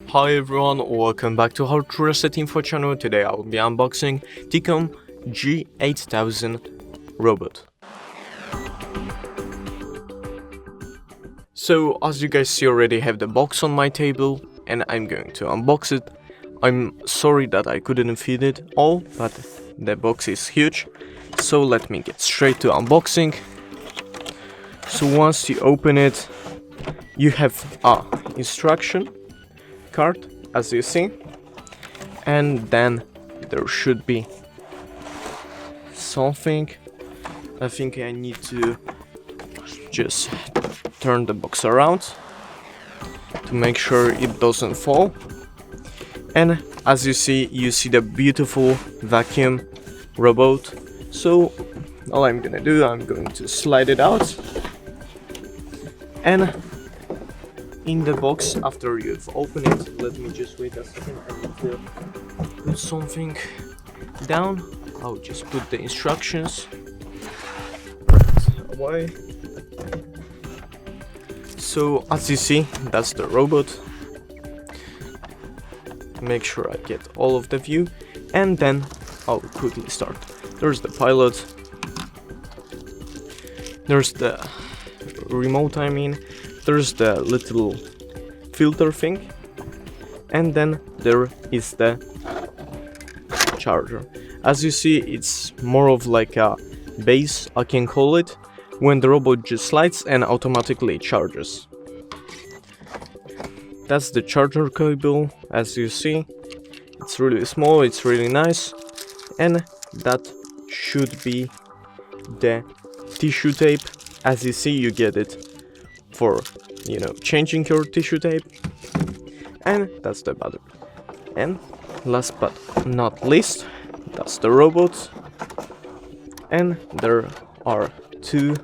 Hi everyone, welcome back to HardReset.Info channel. Today I will be unboxing TIKOM G8000 robot. So as you guys see, already have the box on my table and I'm going to unbox it. I'm sorry that I couldn't fit it all, but the box is huge. So let me get straight to unboxing. So once you open it, you have a instruction card, as you see, and then there should be something. I think I need to just turn the box around to make sure it doesn't fall. And as you see the beautiful vacuum robot. So all I'm gonna do, I'm going to slide it out, and in the box, after you've opened it, let me just wait a second, I need to put something down. I'll just put the instructions away. So as you see, that's the robot. Make sure I get all of the view, and then I'll quickly start. There's the pilot, there's the remote, there's the little filter thing, and then there is the charger. As you see, it's more of like a base, I can call it, when the robot just slides and automatically charges. That's the charger cable. As you see, it's really small, it's really nice, and that should be the tissue tape. As you see, you get it for, changing your tissue tape, and that's the battery. And last but not least, that's the robot, and there are two,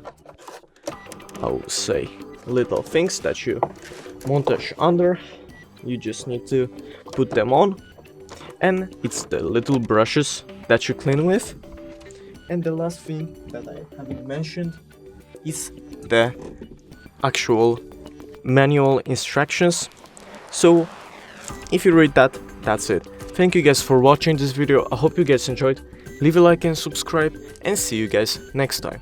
I would say, little things that you montage under. You just need to put them on, and it's the little brushes that you clean with. And the last thing that I haven't mentioned is the actual manual instructions. So if you read that, that's it. Thank you guys for watching this video. I hope you guys enjoyed. Leave a like and subscribe, and see you guys next time.